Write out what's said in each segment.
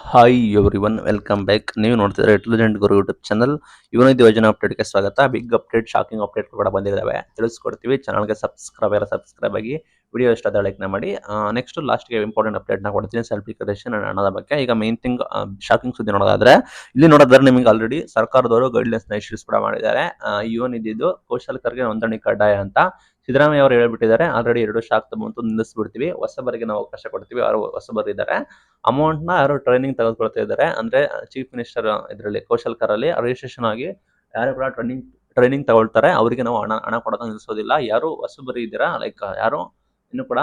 Hi everyone welcome back. ನೀವು ನೋಡ್ತಿದ್ರೆ intelligent ಗುರು YouTube channel. ಇವನಿದ್ದು ಯೋಜನಾ ಅಪ್ಡೇಟ್ಗೆ ಸ್ವಾಗತ. ಬಿಗ್ ಅಪ್ಡೇಟ್, ಶಾಕಿಂಗ್ ಅಪ್ಡೇಟ್ ಕೂಡ ಬಂದಿದ್ದಾವೆ, ತಿಳಿಸ್ಕೊಡ್ತೀವಿ. ಚಾನಲ್ಗೆ ಸಬ್ಸ್ಕ್ರೈಬ್ ಆಗಿ, ವಿಡಿಯೋ ಇಷ್ಟ ಆದ ಲೈಕ್ ಮಾಡಿ. ನೆಕ್ಸ್ಟ್ ಲಾಸ್ಟ್ಗೆ ಇಂಪಾರ್ಟೆಂಟ್ ಅಪ್ಡೇಟ್ ನ ಕೊಡ್ತೀನಿ, ಸೆಲ್ಫ್ ಡಿಕ್ಲರೇಷನ್ ಹಣದ ಬಗ್ಗೆ. ಈಗ ಮೇನ್ ಥಿಂಗ್, ಶಾಕಿಂಗ್ ಸುದ್ದಿ ನೋಡೋದಾದ್ರೆ, ಇಲ್ಲಿ ನೋಡೋದಾದ್ರೆ ನಿಮಗೆ ಆಲ್ರೆಡಿ ಸರ್ಕಾರದವರು ಗೈಡ್ಲೈನ್ಸ್ ನ ಇಶ್ಯೂಸ್ ಕೂಡ ಮಾಡಿದ್ದಾರೆ. ಇವನ್ ಇದ್ದಿದ್ದು ಕೌಶಲ್ಕರ್ಗೆ ನೋಂದಣಿ ಕಡ್ಡಾಯ ಅಂತ ಸಿದ್ದರಾಮಯ್ಯ ಅವರು ಹೇಳ್ಬಿಟ್ಟಿದ್ದಾರೆ. ಆಲ್ರೆಡಿ 2 ವರ್ಷ ಆಗ್ತಾ ಬಂತು, ನಿಲ್ಲಿಸ್ಬಿಡ್ತೀವಿ, ಹೊಸಬರಿಗೆ ನಾವು ಅವಕಾಶ ಕೊಡ್ತೀವಿ. ಅವರು ಹೊಸಬರಿದ್ದಾರೆ, ಅಮೌಂಟ್ ನ ಯಾರು ಟ್ರೈನಿಂಗ್ ತೆಗೆದುಕೊಳ್ತಾ ಇದ್ದಾರೆ ಅಂದ್ರೆ ಚೀಫ್ ಮಿನಿಸ್ಟರ್ ಇದರಲ್ಲಿ ಕೌಶಲ್ಕರ್ ಅಲ್ಲಿ ರಿಜಿಸ್ಟ್ರೇಷನ್ ಆಗಿ ಯಾರು ಕೂಡ ಟ್ರೈನಿಂಗ್ ತಗೊಳ್ತಾರೆ ಅವರಿಗೆ ನಾವು ಹಣ ಕೊಡೋದನ್ನ ನಿಲ್ಲಿಸೋದಿಲ್ಲ. ಯಾರು ಹೊಸಬರಿ ಇದ್ದೀರಾ, ಲೈಕ್ ಯಾರು ಇನ್ನು ಕೂಡ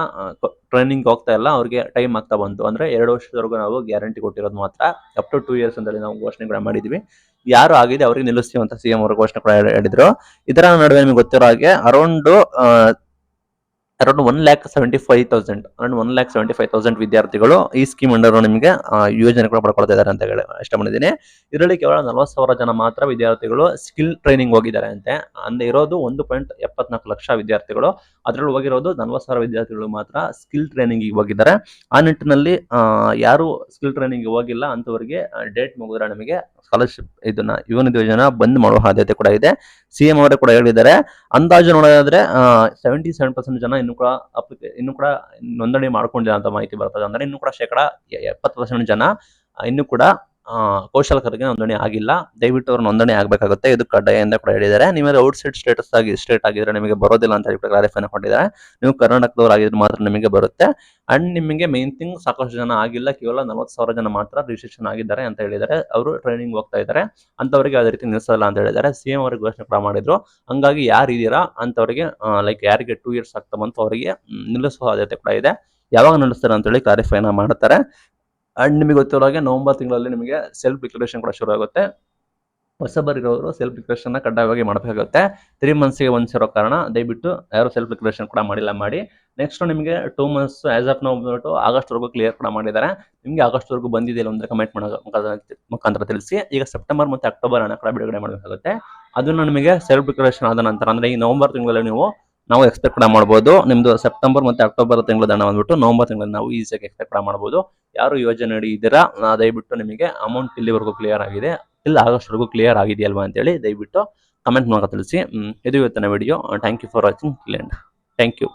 ಟ್ರೈನಿಂಗ್ ಹೋಗ್ತಾ ಇಲ್ಲ, ಅವ್ರಿಗೆ ಟೈಮ್ ಆಗ್ತಾ ಬಂತು ಅಂದ್ರೆ 2 ವರ್ಷದವರೆಗೂ ನಾವು ಗ್ಯಾರಂಟಿ ಕೊಟ್ಟಿರೋದು ಮಾತ್ರ. ಅಪ್ ಟು 2 years ಅಂತ ನಾವು ಘೋಷಣೆ ಕೂಡ ಮಾಡಿದ್ವಿ. ಯಾರು ಆಗಿದೆ ಅವ್ರಿಗೆ ನಿಲ್ಲಿಸ್ತೀವಿ ಅಂತ ಸಿಎಂ ಅವರು ಘೋಷಣೆ ಕೂಡ ಹೇಳಿದ್ರು. ಇದರ ನಡುವೆ ನಿಮಗೆ ಗೊತ್ತಿರೋ ಹಾಗೆ ಅರೌಂಡ್ 1,75,000 ಅರೌಂಡ್ 1,75,000 ವಿದ್ಯಾರ್ಥಿಗಳು ಈ ಸ್ಕೀಮ್ ಅಂಡರ್ ನಿಮಗೆ ಯೋಜನೆ ಕೂಡ ಪಡ್ಕೊಳ್ತಾ ಇದ್ದಾರೆ ಅಂತ ಹೇಳಿ ಇಷ್ಟ ಮಾಡಿದ್ದೀನಿ. ಇದರಲ್ಲಿ ಕೇವಲ 40,000 ಜನ ಮಾತ್ರ ವಿದ್ಯಾರ್ಥಿಗಳು ಸ್ಕಿಲ್ ಟ್ರೈನಿಂಗ್ ಹೋಗಿದ್ದಾರೆ ಅಂತೆ. ಅಂದ್ರೆ ಇರೋದು 1.74 ಲಕ್ಷ ವಿದ್ಯಾರ್ಥಿಗಳು, ಅದರಲ್ಲಿ ಹೋಗಿರೋದು 40,000 ವಿದ್ಯಾರ್ಥಿಗಳು ಮಾತ್ರ ಸ್ಕಿಲ್ ಟ್ರೈನಿಂಗ್ ಹೋಗಿದ್ದಾರೆ. ಆ ನಿಟ್ಟಿನಲ್ಲಿ ಯಾರು ಸ್ಕಿಲ್ ಟ್ರೈನಿಂಗ್ ಹೋಗಿಲ್ಲ ಅಂತವರಿಗೆ ಡೇಟ್ ಮುಗಿದ್ರೆ ನಮಗೆ ಸ್ಕಾಲರ್ಶಿಪ್ ಇದನ್ನ ಯುವನಿಧಿ ಯೋಜನೆ ಬಂದ್ ಮಾಡುವ ಸಾಧ್ಯತೆ ಕೂಡ ಇದೆ. ಸಿಎಂ ಅವರೇ ಕೂಡ ಹೇಳಿದ್ದಾರೆ. ಅಂದಾಜು ನೋಡೋದಾದ್ರೆ 77% ಜನ ಇನ್ನು ಕೂಡ ನೋಂದಣಿ ಮಾಡ್ಕೊಂಡಿಲ್ಲ ಅಂತ ಮಾಹಿತಿ ಬರ್ತದೆ. ಅಂದ್ರೆ ಇನ್ನು ಕೂಡ ಶೇಕಡ 70% ಜನ ಇನ್ನು ಕೂಡ ಕೌಶಲ್ಕರ್ಗೆ ನೋಂದಣಿ ಆಗಿಲ್ಲ. ದಯವಿಟ್ಟು ಅವ್ರು ನೋಂದಣಿ ಆಗ್ಬೇಕಾಗುತ್ತೆ, ಇದು ಕಡ್ಡಾಯ ಎಂದು ಕೂಡ ಹೇಳಿದ್ದಾರೆ. ನೀವೇನಾದ್ರು ಔಟ್ಸೈಡ್ ಸ್ಟೇಟ್ ಆಗಿದ್ರೆ ನಿಮಗೆ ಬರೋದಿಲ್ಲ ಅಂತ ಹೇಳಿ ಕ್ಲಾರಿಫೈ ಕೊಟ್ಟಿದ್ದಾರೆ. ನೀವು ಕರ್ನಾಟಕದವ್ರು ಆಗಿದ್ರೆ ಮಾತ್ರ ನಿಮಗೆ ಬರುತ್ತೆ. ಅಂಡ್ ನಿಮಗೆ ಮೇನ್ ಥಿಂಗ್, ಸಾಕಷ್ಟು ಜನ ಆಗಿಲ್ಲ, ಕೇವಲ 40,000 ಜನ ಮಾತ್ರ ರಿಜಿಸ್ಟ್ರೇಷನ್ ಆಗಿದ್ದಾರೆ ಅಂತ ಹೇಳಿದ್ದಾರೆ. ಅವರು ಟ್ರೈನಿಂಗ್ ಹೋಗ್ತಾ ಇದ್ದಾರೆ, ಅಂತವರಿಗೆ ಯಾವುದೇ ರೀತಿ ನಿಲ್ಲಿಸಲ್ಲ ಅಂತ ಹೇಳಿದ್ದಾರೆ. ಸಿಎಂ ಅವರಿಗೆ ಘೋಷಣೆ ಕೂಡ ಮಾಡಿದ್ರು. ಹಂಗಾಗಿ ಯಾರು ಇದೀರಾ ಅಂತವರಿಗೆ, ಲೈಕ್ ಯಾರಿಗೆ 2 years ಆಗ್ತಾ ಬಂತು ಅವರಿಗೆ ನಿಲ್ಲಿಸುವ ಸಾಧ್ಯತೆ ಕೂಡ ಇದೆ. ಯಾವಾಗ ನಿಲ್ಲಿಸ್ತಾರೆ ಅಂತ ಹೇಳಿ ಕ್ಲಾರಿಫೈ ಮಾಡ್ತಾರೆ. ಅಂಡ್ ನಿಮಗೆ ಗೊತ್ತಿರೋ ಹಾಗೆ ನವೆಂಬರ್ ತಿಂಗಳಲ್ಲಿ ನಿಮಗೆ ಸೆಲ್ಫ್ ಡಿಕ್ಲರೇಷನ್ ಕೂಡ ಶುರು ಆಗುತ್ತೆ. ಹೊಸಬರಿರೋರು ಸೆಲ್ಫ್ ಡಿಕ್ಲರೇಷನ್ ಕಡ್ಡಾಯವಾಗಿ ಮಾಡಬೇಕಾಗುತ್ತೆ. 3 months once ಇರೋ ಕಾರಣ ದಯವಿಟ್ಟು ಯಾರು ಸೆಲ್ಫ್ ಡಿಕ್ಲರೇಷನ್ ಕೂಡ ಮಾಡಿಲ್ಲ ಮಾಡಿ. ನೆಕ್ಸ್ಟ್ ನಿಮಗೆ 2 months as of now August ವರೆಗೂ ಕ್ಲಿಯರ್ ಕೂಡ ಮಾಡಿದ್ದಾರೆ. ನಿಮಗೆ ಆಗಸ್ಟ್ ವರೆಗೂ ಬಂದಿದೆಯಲ್ಲ ಅಂದ್ರೆ ಕಮೆಂಟ್ ಮುಖಾಂತರ ತಿಳಿಸಿ. ಈಗ ಸೆಪ್ಟೆಂಬರ್ ಮತ್ತು ಅಕ್ಟೋಬರ್ ಹಣ ಕೂಡ ಬಿಡುಗಡೆ ಮಾಡಬೇಕಾಗುತ್ತೆ. ಅದನ್ನು ನಿಮಗೆ ಸೆಲ್ಫ್ ಡಿಕ್ಲರೇಷನ್ ಆದ ನಂತರ, ಅಂದ್ರೆ ಈ ನವೆಂಬರ್ ತಿಂಗಳಲ್ಲಿ ನಾವು ಎಕ್ಸ್ಪೆಕ್ಟ್ ಕೂಡ ಮಾಡ್ಬೋದು. ನಿಮ್ದು ಸೆಪ್ಟೆಂಬರ್ ಮತ್ತು ಅಕ್ಟೋಬರ್ ತಿಂಗಳ ಹಣ ಬಂದ್ಬಿಟ್ಟು ನವೆಂಬರ್ ತಿಂಗಳಲ್ಲಿ ನಾವು ಈಸಿಯಾಗಿ ಎಕ್ಸ್ಪೆಕ್ಟ್ ಕೂಡ ಮಾಡ್ಬೋದು. ಯಾರು ಯೋಜನೆ ಅಡಿ ಇದ್ದೀರಾ, ದಯವಿಟ್ಟು ನಿಮಗೆ ಅಮೌಂಟ್ ಇಲ್ಲಿವರೆಗೂ ಕ್ಲಿಯರ್ ಆಗಿದೆ, ಇಲ್ಲ ಆಗಸ್ಟ್ ವರೆಗೂ ಕ್ಲಿಯರ್ ಆಗಿದೆಯಲ್ವಾ ಅಂತೇಳಿ ದಯವಿಟ್ಟು ಕಮೆಂಟ್ ಮೂಲಕ ತಿಳಿಸಿ. ಇದು ಇವತ್ತಿನ video. Thank you for watching. Thank you.